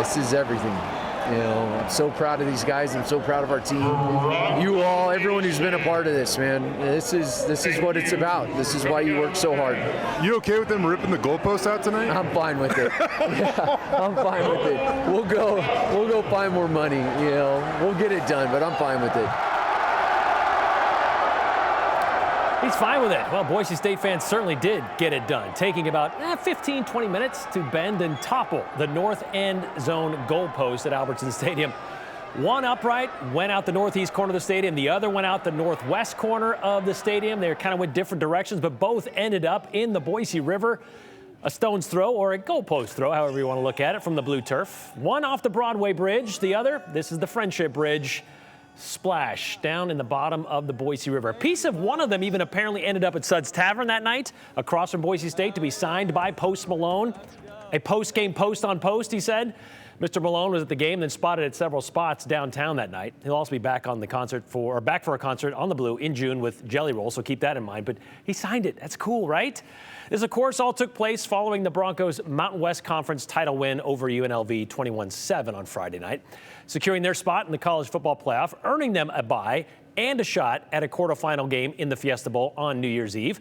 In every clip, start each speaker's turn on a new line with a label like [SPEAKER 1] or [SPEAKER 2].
[SPEAKER 1] This is everything. You know, I'm so proud of these guys. I'm so proud of our team. You all, everyone who's been a part of this, man. This is what it's about. This is why you work so hard.
[SPEAKER 2] You okay with them ripping the goalpost out tonight?
[SPEAKER 1] I'm fine with it. Yeah, I'm fine with it. We'll go find more money. You know, we'll get it done, but I'm fine with it.
[SPEAKER 3] He's fine with it. Well, Boise State fans certainly did get it done, taking about 15, 20 minutes to bend and topple the north end zone goalpost at Albertson Stadium. One upright went out the northeast corner of the stadium. The other went out the northwest corner of the stadium. They kind of went different directions, but both ended up in the Boise River. A stone's throw or a goalpost throw, however you want to look at it, from the blue turf. One off the Broadway Bridge. The other, this is the Friendship Bridge. Splash down in the bottom of the Boise River. A piece of one of them even apparently ended up at Suds Tavern that night, across from Boise State, to be signed by Post Malone. A post-game post on post, he said. Mr. Malone was at the game, then spotted at several spots downtown that night. He'll also be back on the concert back for a concert on the Blue in June with Jelly Roll, so keep that in mind. But he signed it. That's cool, right? This, of course, all took place following the Broncos' Mountain West Conference title win over UNLV 21-7 on Friday night, securing their spot in the college football playoff, earning them a bye and a shot at a quarterfinal game in the Fiesta Bowl on New Year's Eve.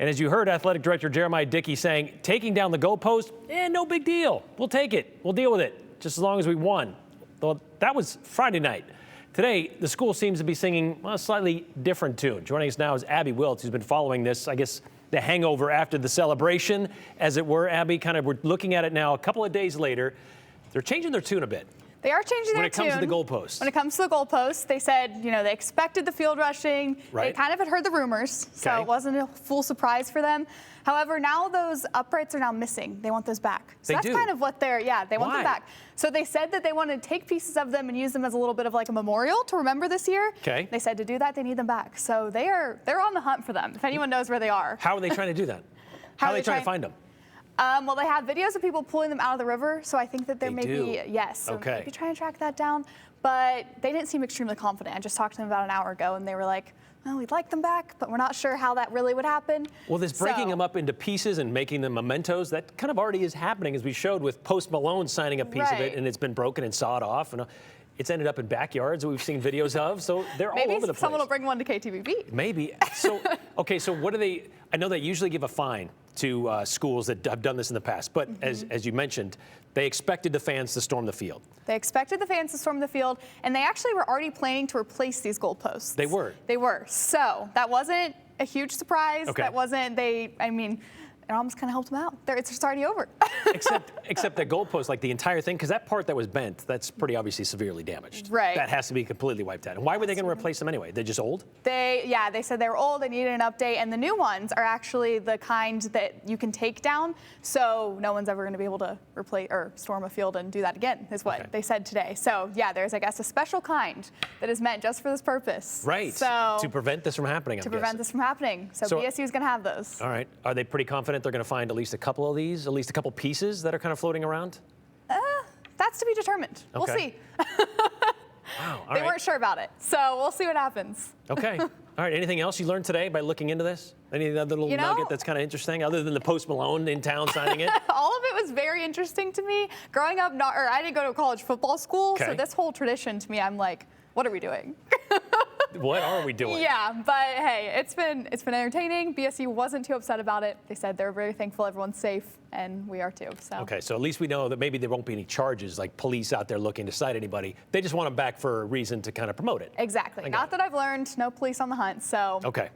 [SPEAKER 3] And as you heard Athletic Director Jeremiah Dickey saying, taking down the goalpost, no big deal. We'll take it. We'll deal with it, just as long as we won. Well, that was Friday night. Today, the school seems to be singing a slightly different tune. Joining us now is Abby Wiltz, who's been following this, I guess, the hangover after the celebration, as it were. Abby, kind of, we're looking at it now a couple of days later. They're changing their tune a bit.
[SPEAKER 4] They are changing their tune.
[SPEAKER 3] When it comes to the goalposts.
[SPEAKER 4] When it comes to the goalposts, they said, you know, they expected the field rushing.
[SPEAKER 3] Right.
[SPEAKER 4] They kind of had heard the rumors, so it wasn't a full surprise for them. However, now those uprights are now missing. They want those back. So that's kind of what they want them back. So they said that they want to take pieces of them and use them as a little bit of like a memorial to remember this year.
[SPEAKER 3] Okay.
[SPEAKER 4] They said to do that, they need them back. So they're on the hunt for them, if anyone knows where they are.
[SPEAKER 3] How are they trying to do that? How are they trying to find them?
[SPEAKER 4] Well, they have videos of people pulling them out of the river, so I think that there may be, yes. So
[SPEAKER 3] okay.
[SPEAKER 4] maybe trying to track that down. But they didn't seem extremely confident. I just talked to them about an hour ago, and they were like, well, we'd like them back, but we're not sure how that really would happen.
[SPEAKER 3] Well, this breaking them up into pieces and making them mementos, that kind of already is happening, as we showed with Post Malone signing a piece of it, and it's been broken and sawed off. And it's ended up in backyards that we've seen videos of, so they're all over the place.
[SPEAKER 4] Maybe someone will bring one to KTVB.
[SPEAKER 3] Maybe. So, okay, so what do they, I know they usually give a fine to schools that have done this in the past, but as you mentioned, they expected the fans to storm the field.
[SPEAKER 4] They expected the fans to storm the field, and they actually were already planning to replace these goalposts.
[SPEAKER 3] They were?
[SPEAKER 4] They were. So that wasn't a huge surprise.
[SPEAKER 3] Okay.
[SPEAKER 4] That wasn't, I mean, it almost kind of helped them out. It's just already over.
[SPEAKER 3] except the goalpost, like the entire thing, because that part that was bent, that's pretty obviously severely damaged.
[SPEAKER 4] Right.
[SPEAKER 3] That has to be completely wiped out. And why were they going to replace them anyway? They're just old?
[SPEAKER 4] They said they were old. They needed an update, and the new ones are actually the kind that you can take down. So no one's ever going to be able to replace or storm a field and do that again, is what they said today. So yeah, there's I guess a special kind that is meant just for this purpose.
[SPEAKER 3] Right.
[SPEAKER 4] So
[SPEAKER 3] to prevent this from happening.
[SPEAKER 4] To prevent this from happening. So BSU is going to have those.
[SPEAKER 3] All right. Are they pretty confident they're going to find at least a couple of these, at least a couple pieces that are kind of floating around?
[SPEAKER 4] That's to be determined.
[SPEAKER 3] Okay.
[SPEAKER 4] We'll see.
[SPEAKER 3] Wow.
[SPEAKER 4] They weren't sure about it, so we'll see what happens.
[SPEAKER 3] Okay. All right. Anything else you learned today by looking into this? Any other little nugget that's kind of interesting, other than the Post Malone in town signing it?
[SPEAKER 4] All of it was very interesting to me. Growing up, I didn't go to a college football school, so this whole tradition to me, I'm like, what are we doing?
[SPEAKER 3] What are we doing?
[SPEAKER 4] Yeah, but hey, it's been entertaining. BSU wasn't too upset about it. They said they're very thankful everyone's safe, and we are too. So.
[SPEAKER 3] Okay, so at least we know that maybe there won't be any charges, like police out there looking to cite anybody. They just want them back for a reason to kind of promote it.
[SPEAKER 4] Exactly. Not that I've learned. No police on the hunt. So.
[SPEAKER 3] Okay.